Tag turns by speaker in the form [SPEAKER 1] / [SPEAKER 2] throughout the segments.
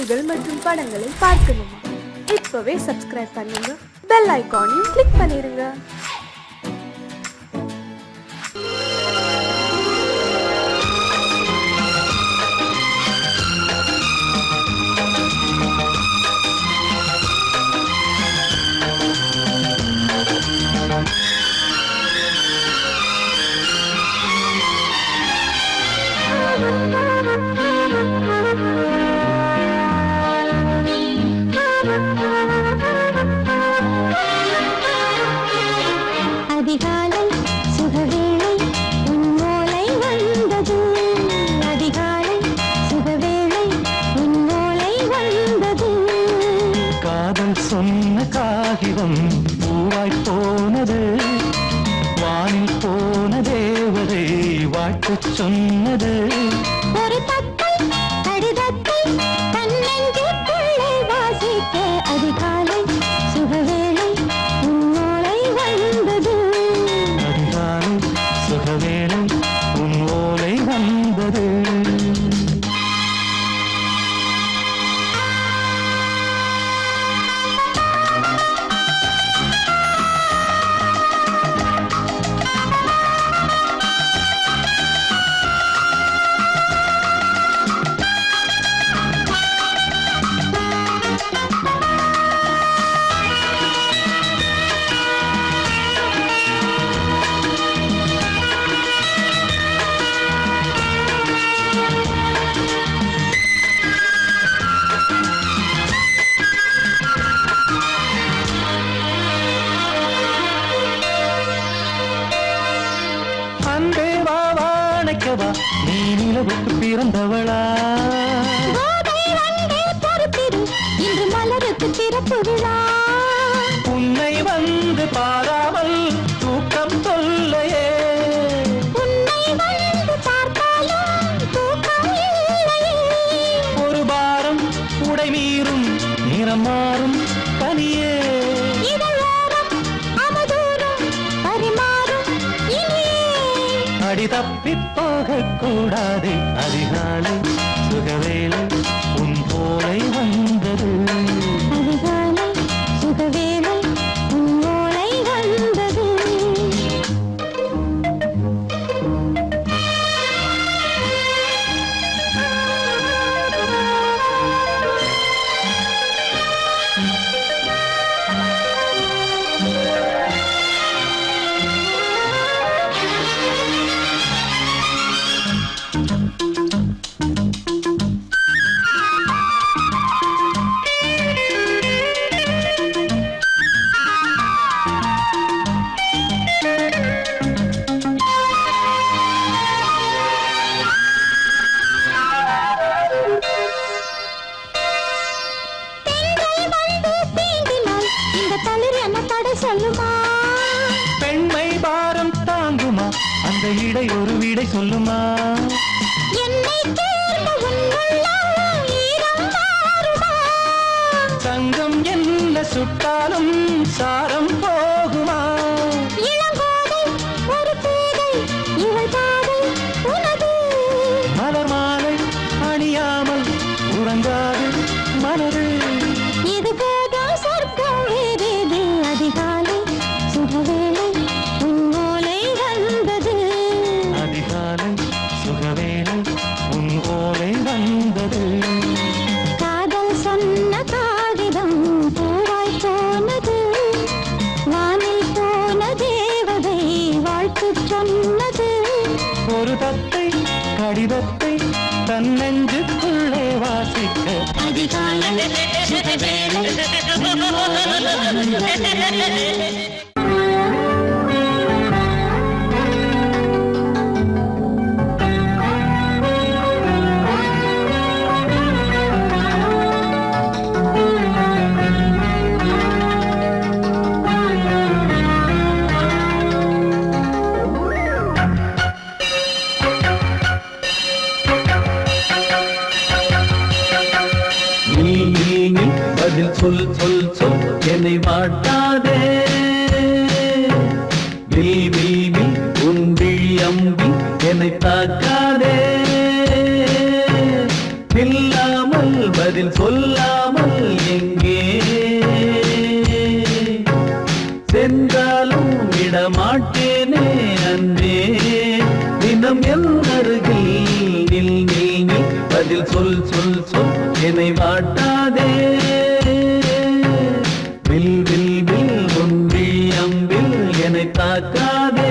[SPEAKER 1] பாடல்கள் மற்றும் படங்களை பார்க்கணுமா? இப்பவே சப்ஸ்கிரைப் பண்ணுங்க, பெல் ஐகானையும் கிளிக் பண்ணிருங்க.
[SPEAKER 2] அதிகாலை சுகவேளை உன்னோலை வந்தது, அதிகாலை சுகவேளை உன்னோலை வந்தது.
[SPEAKER 3] காதல் சொன்ன காகிதம் பூவாய் போனது, வானில் போன தேவதை வாழ்த்து சொன்னது.
[SPEAKER 2] ஒரு தத்தை கடிதத்தை தன்னெஞ்சுக்குள்ளே வாசிக்க, அதிகாலை சுகவேளை உன்னோலை வந்தது,
[SPEAKER 3] அதிகாலை சுகவேளை உன் ஓலை வந்தது. அன்பே வா வாழைக்கவா, நீ நிலவுக்கு பிறந்தவளா?
[SPEAKER 2] கோதை வந்தே பொறுத்திரு, இன்று மலருக்கு திறப்பு விழா.
[SPEAKER 3] உன்னை வந்து பாராமல் தூக்கம் சொல்லையே,
[SPEAKER 2] உன்னை வந்து பார்த்தாலும் தூக்கம் இல்லையே.
[SPEAKER 3] ஒரு பாரம் உடை மீறும் நிறம் மாறும் கனியே.
[SPEAKER 2] இதழோரம் அவதூறும் பரிமாறும் இனியே.
[SPEAKER 3] அடி தப்பி போகக் கூடாது, அதிகாலை சுகவேளை உன் போலை வந்தது,
[SPEAKER 2] அதிகாலை சுகவேளை உன்னோலை வந்தது. பெண்கள் வந்து தீண்டினால் இந்த தளிர் என்ன தடை சொல்லுமா?
[SPEAKER 3] பெண்மை பாரம் தாங்குமா, அந்த இடை ஒரு விடை சொல்லுமா?
[SPEAKER 2] என்னை தேர்ந்த உன்னுள்ளம் ஈரம் மாறுமா?
[SPEAKER 3] சங்கம் என்ன சுட்டாலும் சாரம் போகுமா?
[SPEAKER 2] இளங்கோதை ஒரு பேதை, இவள் பாதை உனது.
[SPEAKER 3] மலர் மாலை அணியாமல் உறங்காது மனது.
[SPEAKER 2] இது போதும் சொர்க்கம் வேறேது, அதிகாலை சுகவேளை உன்னோலை வந்தது,
[SPEAKER 3] அதிகாலை சுகவேளை உன் ஓலை வந்தது.
[SPEAKER 2] காதல் சொன்ன காகிதம் பூவாய் போனது, வானில் போன தேவதை வாழ்த்து சொன்னது.
[SPEAKER 3] ஒரு தத்தை கடிதத்தை தன்னெஞ்சுக்குள்ளே வாசிக்க,
[SPEAKER 2] அதிகாலை சுகவேளை உன்னோலை வந்தது.
[SPEAKER 4] பதில் சொல் சொல் சொல் என்னை வாட்டாதே. வில் வில் வில் உன் விழி அம்பி என்னை தாக்காதே. இல்லாமல் பதில் சொல்லாமல் எங்கே சென்றாலும் விடமாட்டேனே அன்பே தினம் என் அருகில் நில் நில் நில் பதில் சொல் சொல் சொல் என்னை வாட்டாதே வில் வில் வில் ஒன்றி அம்பில் என்னை தாக்காதே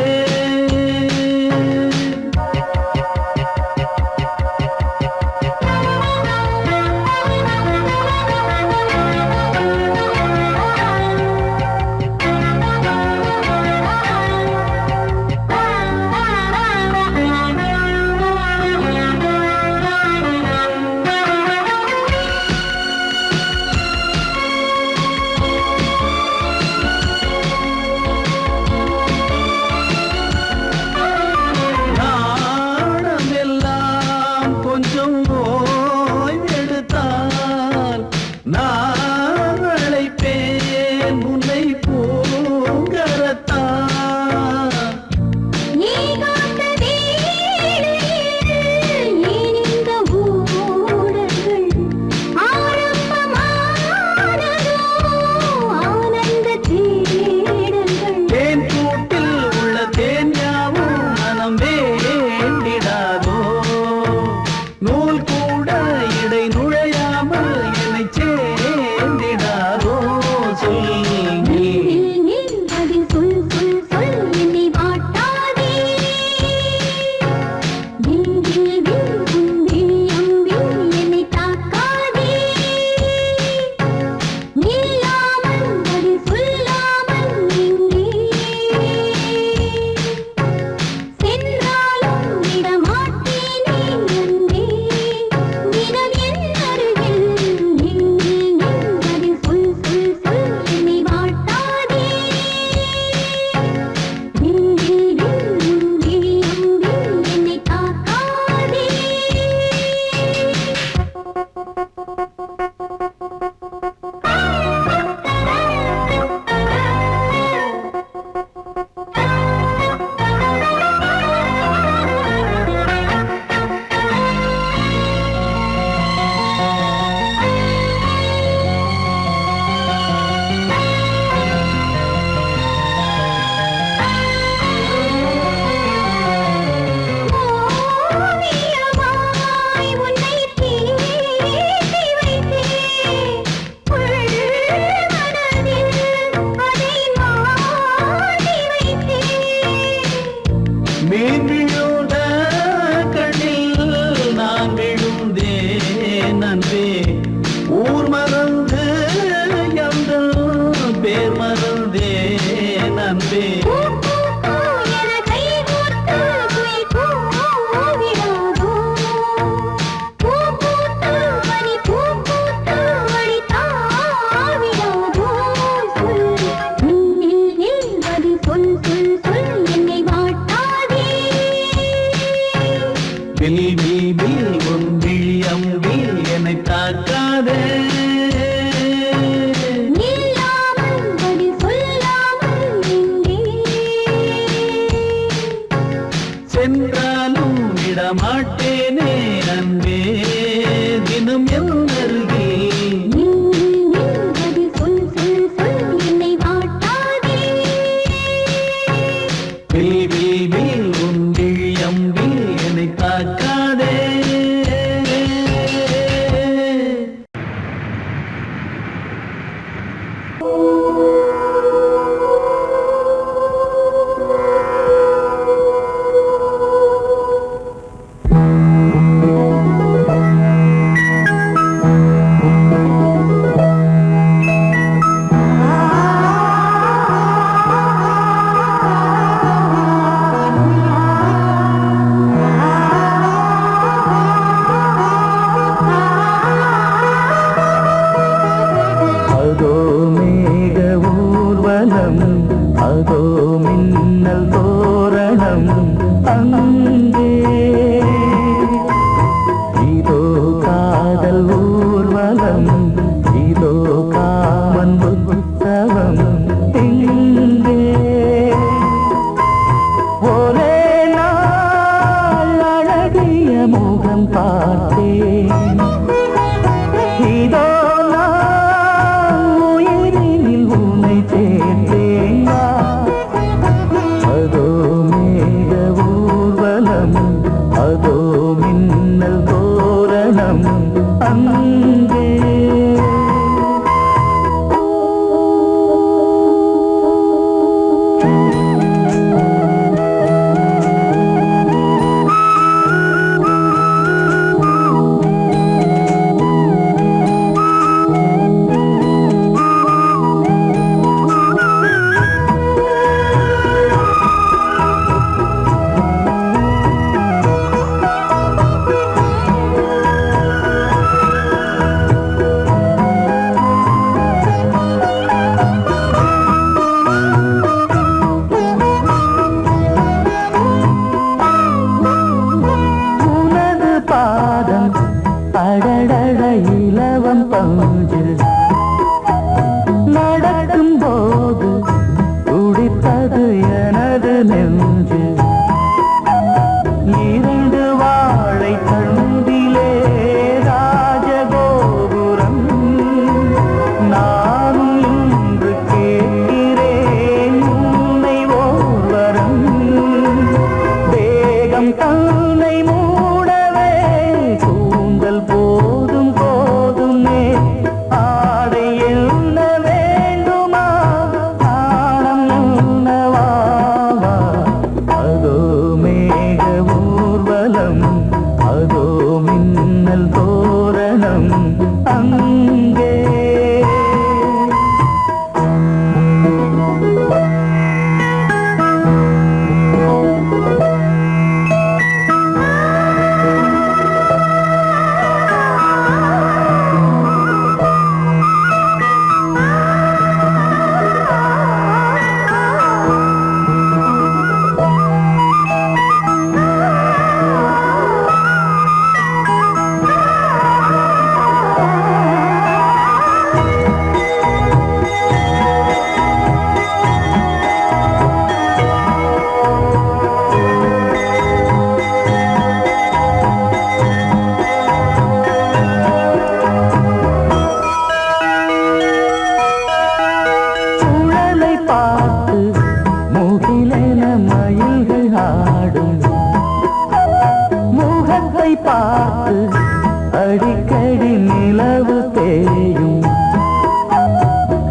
[SPEAKER 4] இதோ நான் உயிரினில் உன்னை சேர்த்தேன் வா. அதோ மேக ஊர்வலம், அதோ மின்னல் தோரணம் அங்கே. அடடட இலவம் பஞ்சு நடக்கும் போது துடித்தது எனது நெஞ்சு. இரண்டு வாழை தண்டிலே ராஜகோபுரம், நானும் இன்று கேட்கிறேன் உன்னை ஓர்வரம். தேகம் தன்னை மூடவே கூந்தல் போதும் போதுமே, ஆடை என்ன வேண்டுமா நாணம் என்னவா. அதோ மேக ஊர்வலம், அதோ மின்னல் தோரணம் அங்கே. பார்த்து அடிக்கடி நிலவு தேயும்,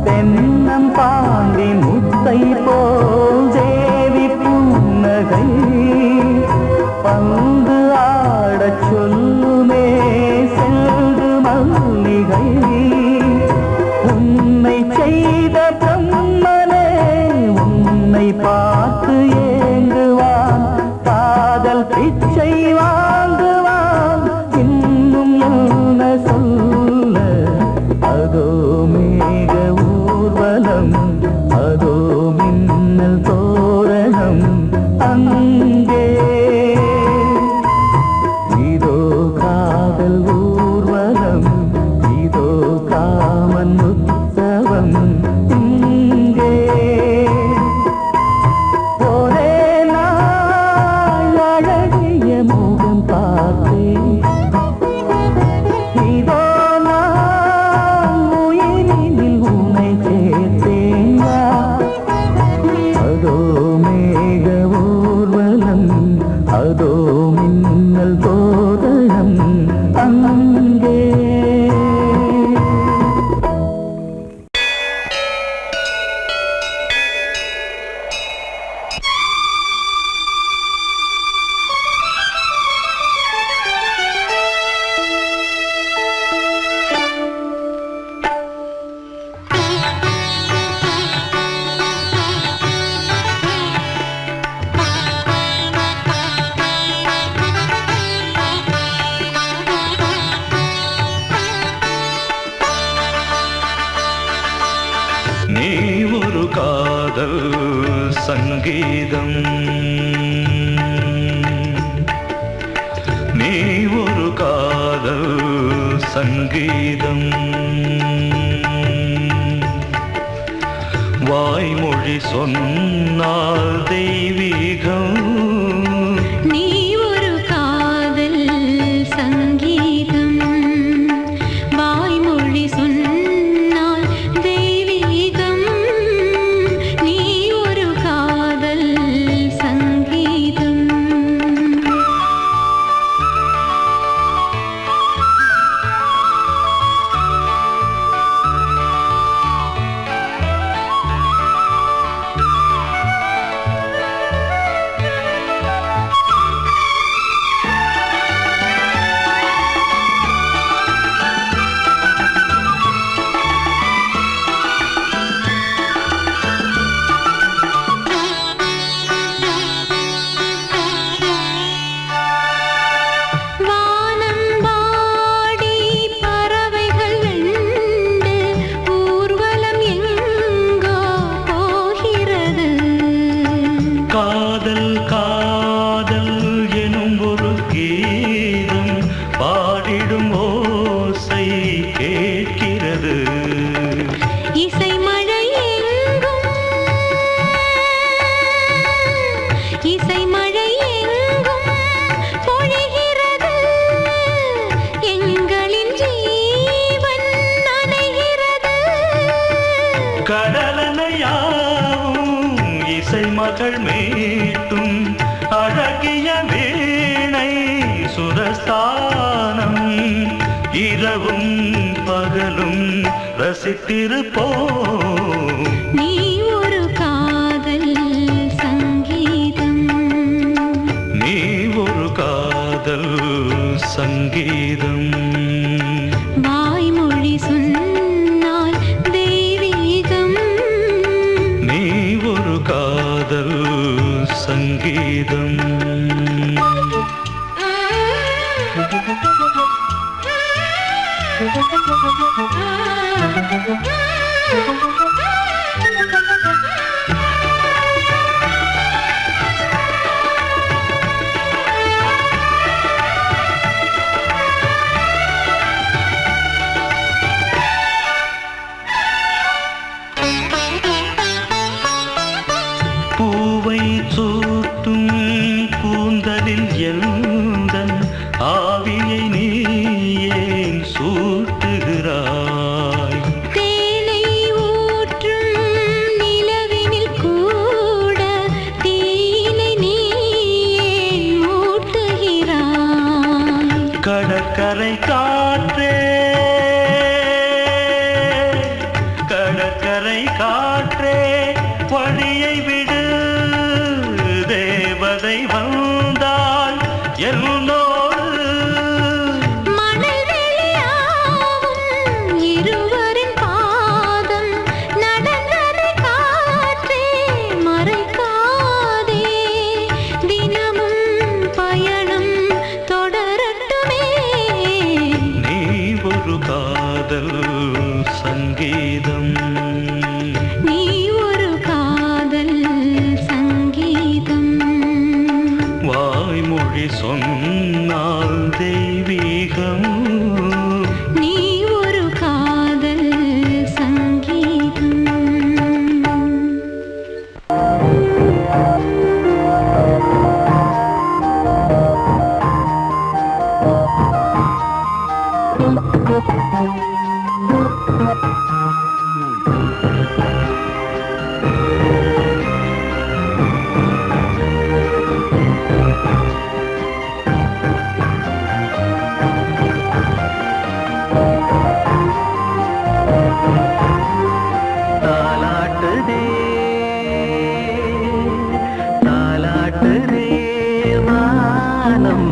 [SPEAKER 4] தென்னம் பாண்டி முத்தை போல் தேவி புன்னகை பந்து ஆடச் சொல்லுமே செல்கு மல்லிகை. உன்னை செய்த பிரம்மனே உன்னை பார்த்து ஏங்குவான், காதல் பிச்சை வாங்குவான் இன்னும் என்ன சொல்ல. அதோ மேக ஊர்வலம், அதோ மின்னல் தோரணம் அங்கே. இதோ காதல் ஊர்வலம், இதோ காமன் உற்சவம் இங்கே. ஒரே நாள் அழகிய முகம் பார்த்தேன், இதோ நான் உயிரினில் உன்னை சேர்த்தேன் வா. அதோ மேக ஊர்வலம், அதோ மின்னல் தோரணம் அங்கே.
[SPEAKER 3] நீ ஒரு காதல் சங்கீதம், நீ ஒரு காதல் சங்கீதம். வாய்மொழி சொன்னால் தெய்வீகம்,
[SPEAKER 2] நீ ஒரு காதல் சங்கீதம், வாய்மொழி இசை மழை எங்கும் இசை மழை எங்கும் பொழிகிறது எங்களின் ஜீவன் நனைகிறது
[SPEAKER 3] கடலனையாவும் இசை மகள் மீட்டும் அழகிய வீணை சுரஸ்தானம் இரவும் பகலும் ரசித்திருப்போம்
[SPEAKER 2] நீ ஒரு காதல் சங்கீதம்
[SPEAKER 3] நீ ஒரு காதல் சங்கீதம்
[SPEAKER 2] வாய்மொழி சொன்னால் தெய்வீகம்
[SPEAKER 3] நீ ஒரு காதல் சங்கீதம் பூவை சூட்டும் கூந்தலில் எந்தன் ஆவியை நீ ஏன் சூட்டுகிறாய்
[SPEAKER 2] தேனை ஊற்றும் நிலவினில் கூட தீனை நீ ஏன் மூட்டுகிறாய்
[SPEAKER 3] கடற்கரை காற்றே கடற்கரை காற்றே வழியை விடு தேவதை வந்தால் என்னோடு
[SPEAKER 2] மணல் வெளியாகும் இருவரின் பாதம் நடந்ததை காற்றே மறைக்காதே தினமும் பயணம் தொடரட்டுமே
[SPEAKER 3] நீ ஒரு காதல் சங்கீதம்
[SPEAKER 2] நீ ஒரு காதல் சங்கீதம்
[SPEAKER 3] வாய்மொழி சொன்னால் தெய்வீகம்
[SPEAKER 2] நீ ஒரு காதல் சங்கீதம்
[SPEAKER 4] தாலாட்டுதே தாலாட்டுதே வானம்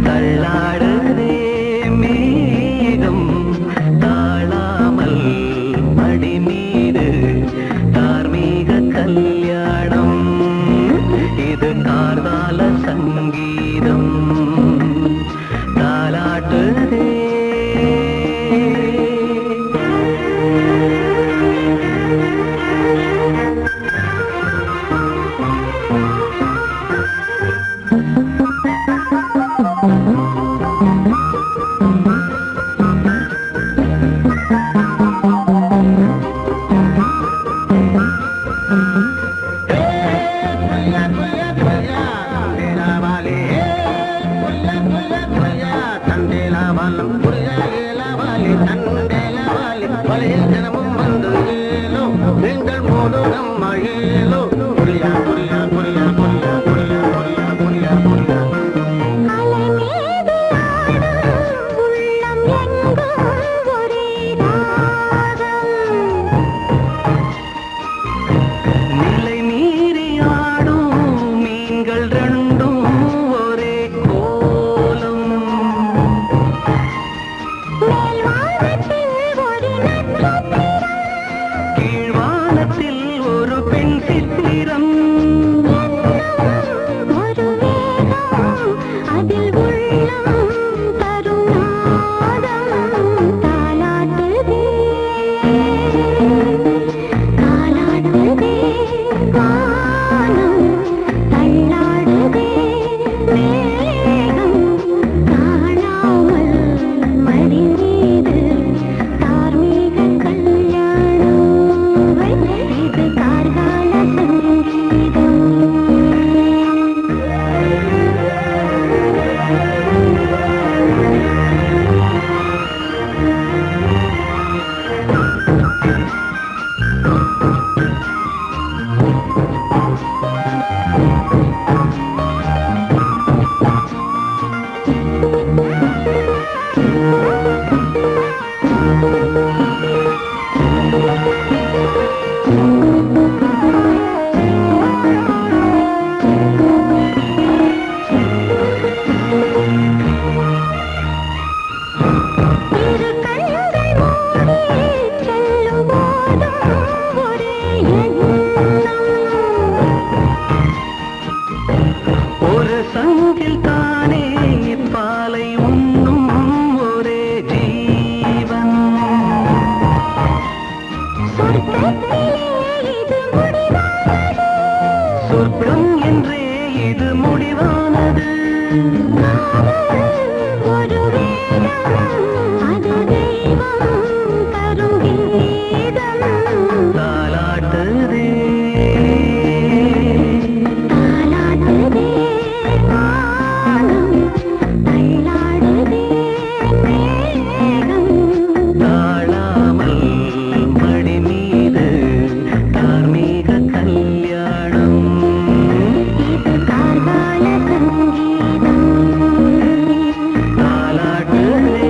[SPEAKER 4] தள்ளாடுதே மேகம் தாழாமல் மடி மீது தார்மீக கல்யாணம் இது கார்கால சங்கீதம் தாலாட்டுதே நிலை மீறி ஆடும் மீன்கள் ரெண்டும் ஒரே கோலம் கீழ்வானத்தில் ஒரு பெண் சித்திரம்
[SPEAKER 2] அதில் உள்ளம் தருநாதம் தாலாட்டுதே தாலாடுதே வானம் தள்ளாடுதே மேகம் காணாமல் மடி மீது தார்மீக கருங்கீதம்
[SPEAKER 4] தாலாட்டுதே
[SPEAKER 2] தாலாட்டுதே வானம் தள்ளாடுதே மேகம்
[SPEAKER 4] தாழாமல் மடி மீது தார்மீக கல்யாணம்
[SPEAKER 2] இது கார்கால சங்கீதம்
[SPEAKER 4] தாலாட்டுதே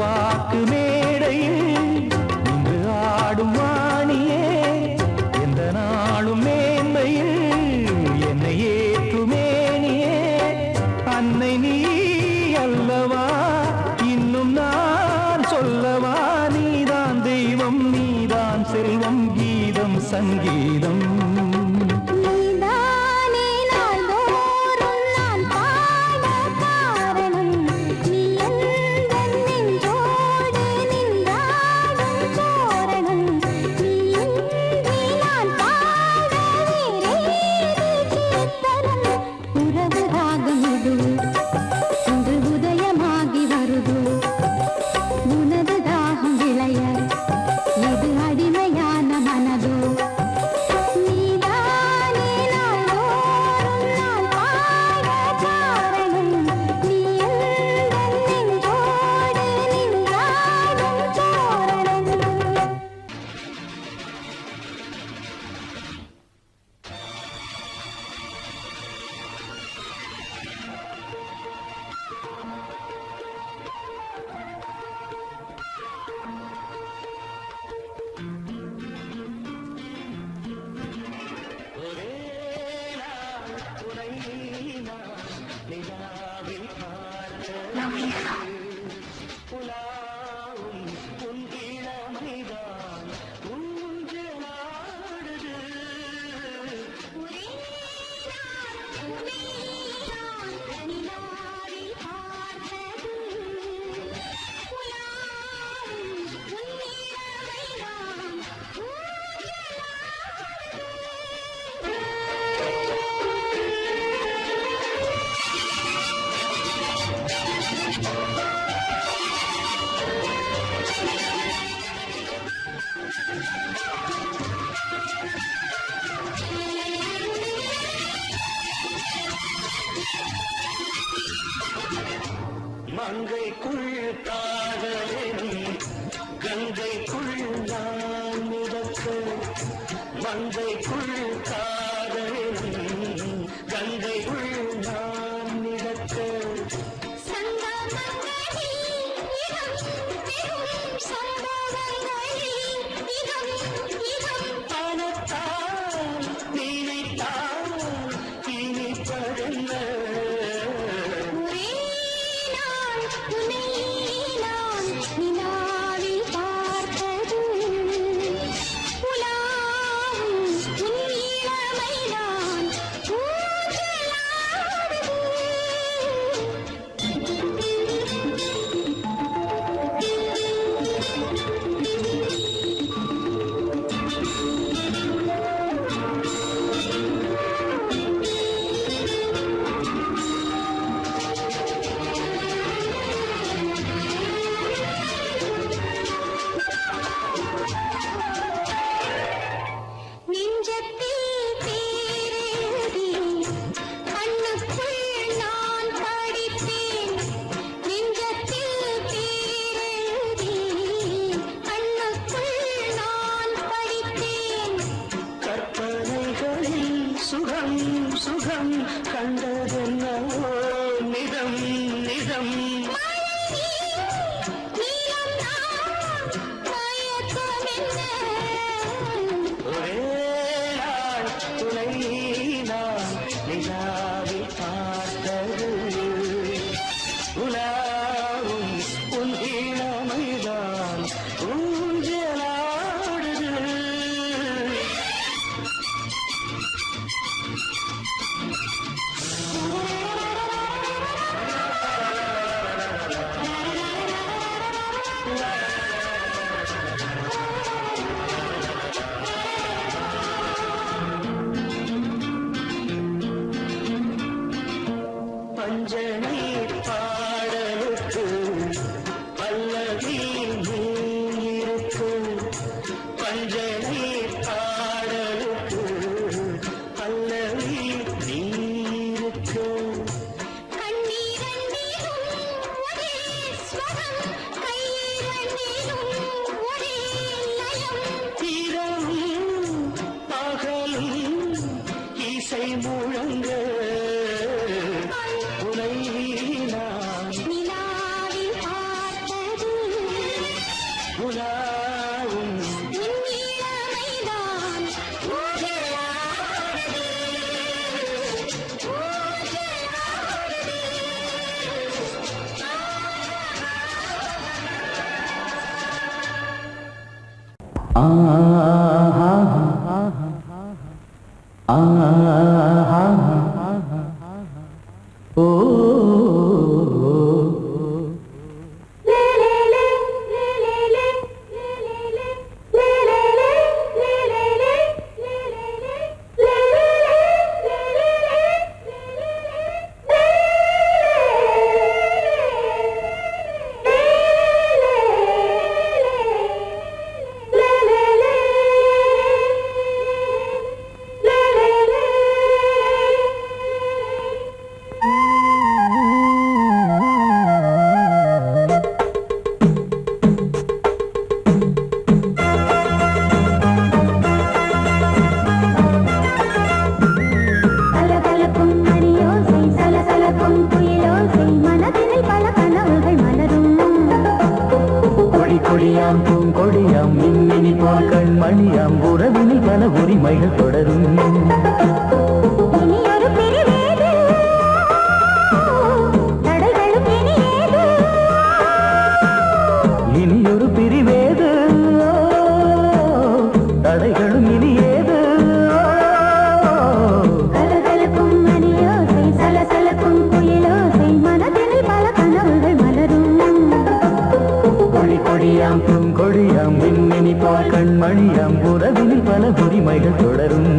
[SPEAKER 3] வாக்கு மேடையில் இன்று ஆடும் வாணியே எந்த நாளும் மேன்மையில் என்னை ஏற்றுமேனியே அன்னை நீ அல்லவா இன்னும் நான் சொல்லவா நீதான் தெய்வம் நீதான் செல்வம் கீதம் சங்கீதம்
[SPEAKER 2] நீதானே நாள்தோறும் நான் பாட காரணம் நீ எந்தன் நெஞ்சோடு நின்றாடும் தோரணம் நீ இன்றி நான் பாட வேறேது கீர்த்தனம் உறவு ராகம் இது இன்று உதயமாகி வருது உனது தாகம் விளைய இது அடிமையான மனதோ நீதானே நாள்தோறும் நான் பாட காரணம் நீ எந்தன் நெஞ்சோடு நின்றாடும் தோரணம்
[SPEAKER 3] மங்கைக்குள் காதலின் கங்கைக்குள் நான் மிதக்க மங்கைக்குள் காதலின் கங்கைக்குள் நான் மிதக்க
[SPEAKER 2] சங்கமங்களி இதம் பெரும் சம்பவங்களி இதம் இதம்
[SPEAKER 3] பணத்தால் நினைத்தால் இனிப்பதென்ன
[SPEAKER 2] ஒரே நாள் உன்னை நான் நிலாவில் பார்த்தது உலாவும் உன்
[SPEAKER 3] உலாவும்
[SPEAKER 2] இளமைதான் ஊஞ்சலாடுதே, கலகலக்கும் மணியோசை, சலசலக்கும் குயிலோசை, மனதினில் பல கனவுகள் மலரும்.
[SPEAKER 4] கொடி கொடியாம் பூங்கொடியாம் மின்மினி போல் கண்மணியாம் உறவினில் பல உரிமைகள் தொடரும்.
[SPEAKER 2] இனி ஒரு பிரிவேது, தடைகளும் இனியேது.
[SPEAKER 4] இனியொரு பிரிவேது, தடைகளும் இனியேது.
[SPEAKER 2] கலகலக்கும் மணியோசை, சலசலக்கும் குயிலோசை, மனதினில் பல கனவுகள் மலரும்.
[SPEAKER 4] கொடி கொடியாம் பூங்கொடியாம் மின்மினி போல் கண்மணியாம் உறவினில் பல உரிமைகள் தொடரும்.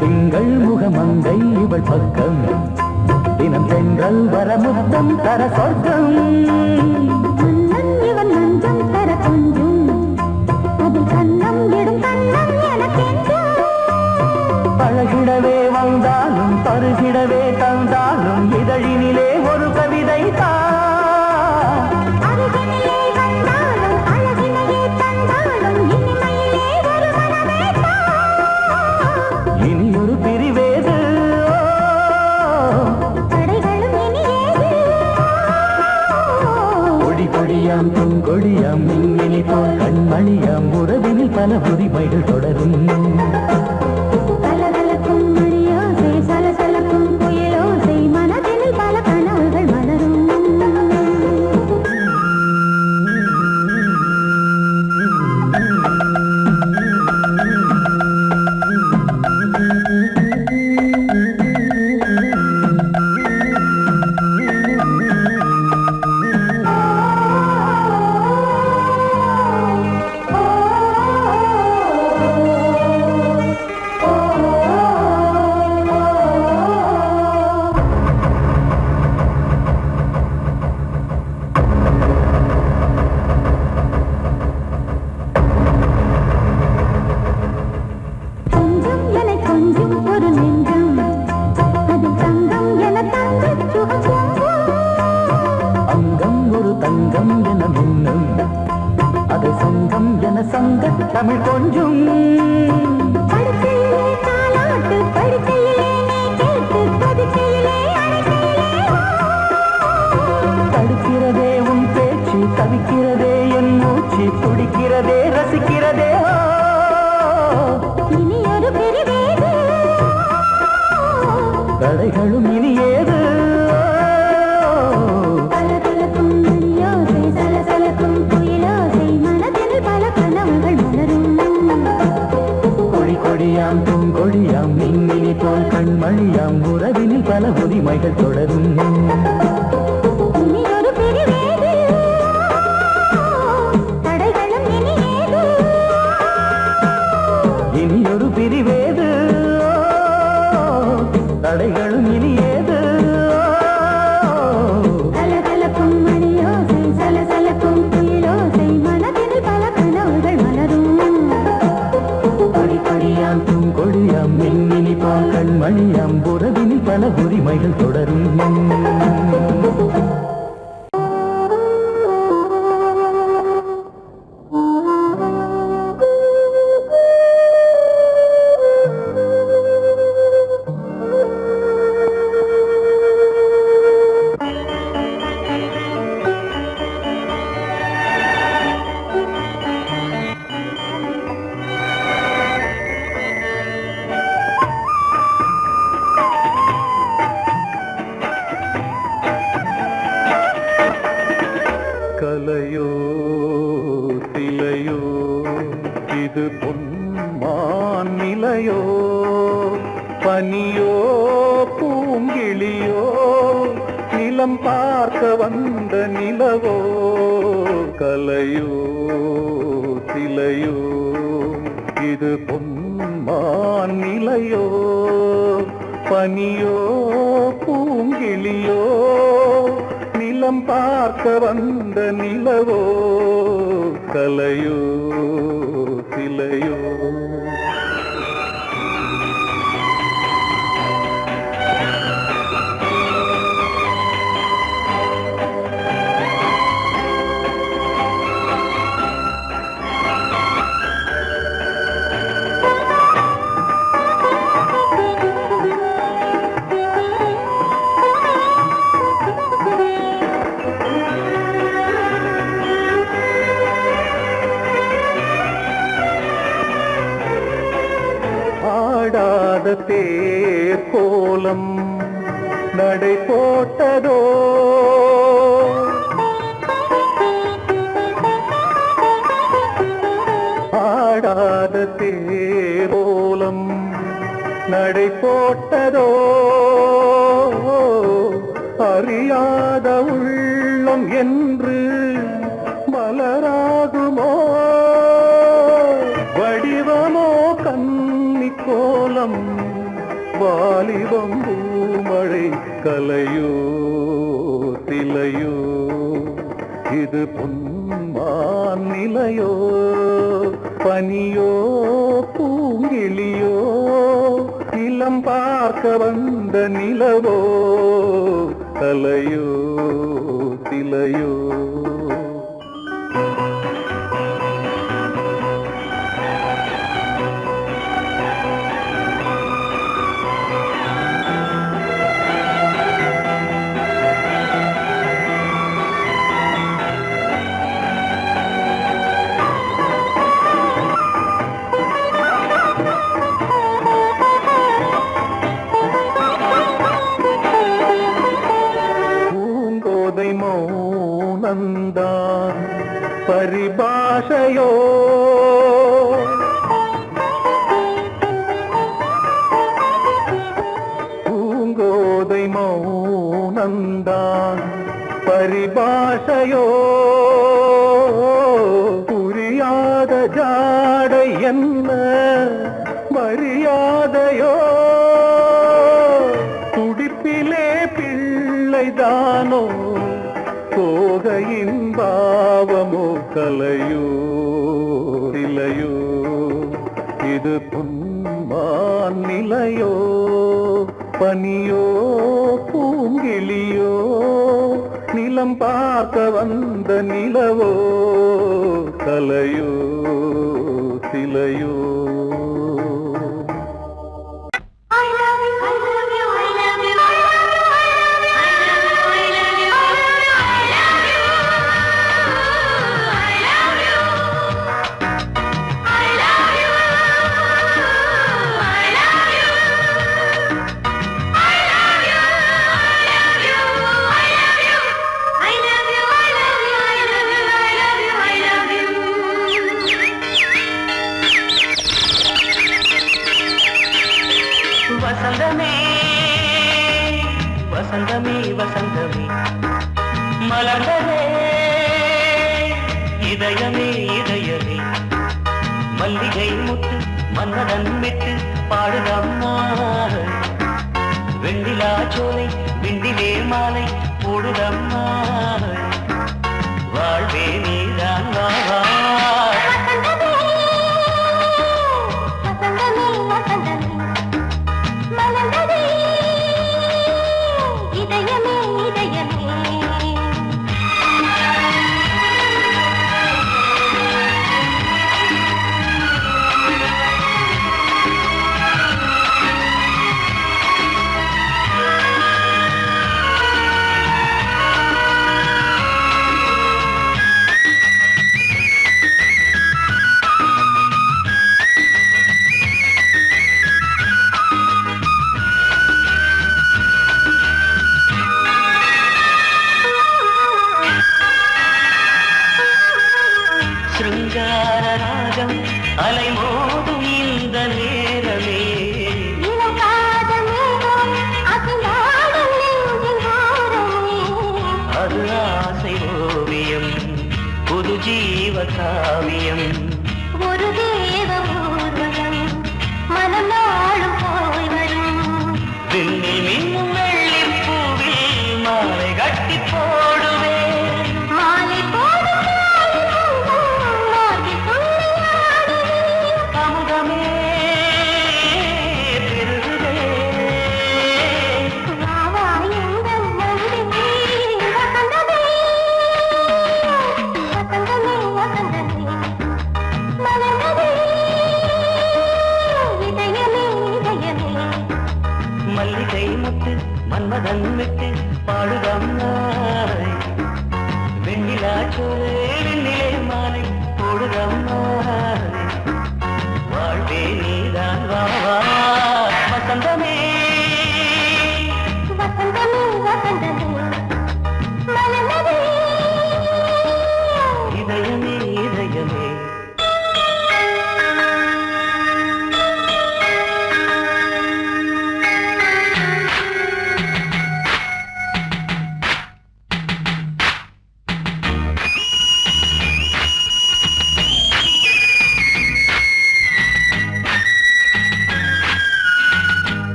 [SPEAKER 4] திங்கள் முகமங்கை இவள் பக்கம் தினம் சென்றல் வர முத்தம் தர சொர்க்கம்.
[SPEAKER 2] மன்னன் இவன் மஞ்சம் தர கொஞ்சும், அதில் கன்னம் இடும் கண்ணம் எனக்கென்றும்.
[SPEAKER 4] பழகிடவே வந்தாலும் பருகிடவே தந்தாலும் இதழினிலே ஒரு கவிதை தான்.
[SPEAKER 2] அருகினிலே வந்தாலும் அழகினையே தந்தாலும் இனிமையிலே ஒரு மனமே தான்.
[SPEAKER 4] இனியொரு பிரிவேது,
[SPEAKER 2] தடைகளும் இனியேது.
[SPEAKER 4] கொடி கொடியாம் பூங்கொடியாம் மின்மினி போல் கண்மணியாம் உறவினில் பல உரிமைகள் தொடரும்.
[SPEAKER 2] கலகலக்கும் மணியோசை, சலசலக்கும் குயிலோசை, மனதினில் பல கனவுகள் மலரும். கொஞ்சம் என கொஞ்சம் ஒரு நெஞ்சம், அது தங்கம் என தங்கச் சுகம் பொங்கும்.
[SPEAKER 4] அங்கம் ஒரு தங்கம் என மின்னும், அது சங்கம் என சங்க தமிழ் கொஞ்சும்.
[SPEAKER 2] படுக்கையிலே தாலாட்டு, படுக்கையிலே நீ கேட்டு, படுக்கையிலே அணைக்கையிலே
[SPEAKER 4] தடுக்கிறதே உன் பேச்சு, தவிக்கிறதே என் மூச்சு, துடிக்கிறதே ரசிக்கிறதே.
[SPEAKER 2] இனி ஒரு பிரிவேது,
[SPEAKER 4] தடைகளும் இனியேது.
[SPEAKER 2] கலகலக்கும் மணியோசை, சலசலக்கும் குயிலோசை, மனதினில் பல கனவுகள் மலரும்.
[SPEAKER 4] கொடி கொடியாம் பூங்கொடியாம் மின்மினி போல் கண்மணியாம் உறவினில் பல உரிமைகள் தொடரும்.
[SPEAKER 2] இனி ஒரு பிரிவேது, தடைகளும் இனியேது.
[SPEAKER 4] இனியொரு பிரிவேது, தடைகளும் இனியேது.
[SPEAKER 2] கலகலக்கும் மணியோசை, சலசலக்கும் குயிலோசை, மனதில்
[SPEAKER 4] இது பொன்மான் நிலையோ பனியோ பூங்கிளியோ நிலம் பார்க்க வந்த நிலவோ கலையோ சிலையோ இது பொன்மான் நிலையோ பனியோ பூங்கிளியோ நிலம் பார்க்க வந்த நிலவோ கலையோ சிலையோ ஆடாத தேர் கோலம் நடை போட்டதோ ஆடாத தேர் கோலம் நடை போட்டதோ அறியாத உள்ளம் என்று மலராகுமோ வடிவமோ கன்னி கோலம் வாலிபம் பூமழை கலையோ சிலையோ இது பொன்மான் நிலையோ பனியோ பூங்கிளியோ நிலம் பார்க்க வந்த நிலவோ கலையோ சிலையோ மௌனந்தான் பரிபாஷையோ பூங்கோதை மௌனந்தான் பரிபாஷையோ புரியாத ஜாடை என்ன மரியாதையோ துடிப்பிலே பிள்ளைதானோ கோகையின் பாவமோ கலையோ சிலையோ இது பொன்மான் நிலையோ பனியோ பூங்கிளியோ நிலம் பார்க்க வந்த நிலவோ கலையோ சிலையோ
[SPEAKER 3] வசந்தமே வசந்தமே வசந்தமே மலர்ந்ததே இதயமே இதயமே மல்லிகை முத்து மன்னதன் விட்டு பாடுதம்மா வெண்ணிலா சோலை விண்டிலே மாலை போடுதம்மா வாழ்வே நீதான் வா శృంగార రాగం அலை மோதும் இந்த நேரமே அது ஆசை ஓவியம் புது ஜீவ காவியம்
[SPEAKER 2] ஒரு தேவ ஊர்வலம் மனம் நாளும் போய் வரும்
[SPEAKER 3] விண்ணில் மின்னும் வெள்ளி பூவில் மாலை கட்டி போடுவேன்
[SPEAKER 2] மாலை போடும்
[SPEAKER 3] அமுதமே பெருகுதே மல்லிகை முத்து மன்மதன் விட்டு பாடுதம் நாய் வெண்ணிலா சோலை வெண்ணிலே மாலை போடுதம் நாய் வாழ்வே நீதான் வா வா வசந்தமே இதயமே இதயமே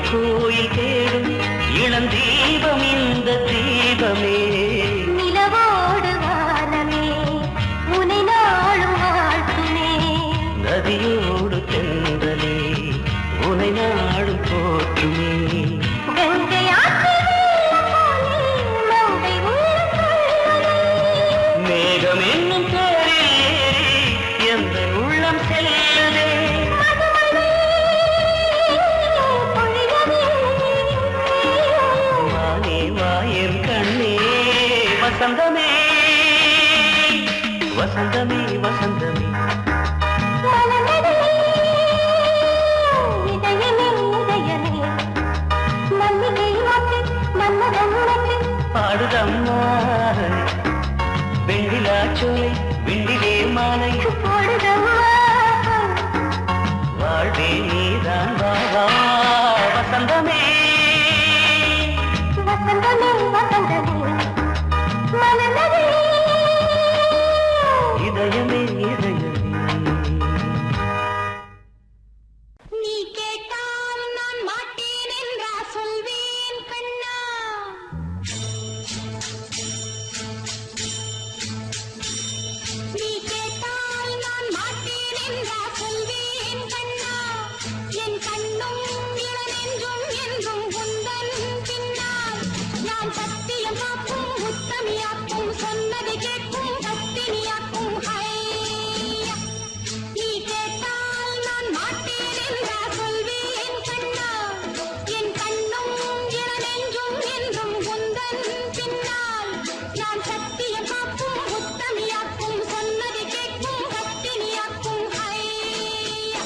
[SPEAKER 3] கோயில் தேடும் இளம் தீபம் இந்த தீபமே
[SPEAKER 2] நிலவோடு வானமே உனை நாளும் வாழ்த்துமே
[SPEAKER 3] நதியோடு தென்றலே உனை நாடும் போற்றுமே மேகம் என்னும் பேரில் ஏறி எந்த உள்ளம் செல்லுதே வசந்தமே வசந்தமே வசந்தமே பாடுதம்மா வெண்ணிலா சோலை வெண்ணிலே மாலை வாழ்வே நீதான் வா வா வசந்தமே இதயமே இதயமே
[SPEAKER 2] நீ கேட்டால் நான் மாட்டேன் என்றா சொல்வேன் கண்ணா நீ கேட்டால் நான் மாட்டேன் என்றா சொல்வேன் கண்ணா என் கண்ணும் இளநெஞ்சும் என்றும் உந்தன் பின்னால் நான் சத்தியம் காக்கும் உத்தமியாக்கும் சொன்னதை கேட்கும் பத்தினியாக்கும் ஹையா நீ கேட்டால் நான் மாட்டேன் என்றா சொல்வேன் கண்ணா என் கண்ணும் இளநெஞ்சும் என்றும் உந்தன் பின்னால் நான் சத்தியம் காக்கும் உத்தமியாக்கும் சொன்னதை கேட்கும் பத்தினியாக்கும் ஹையா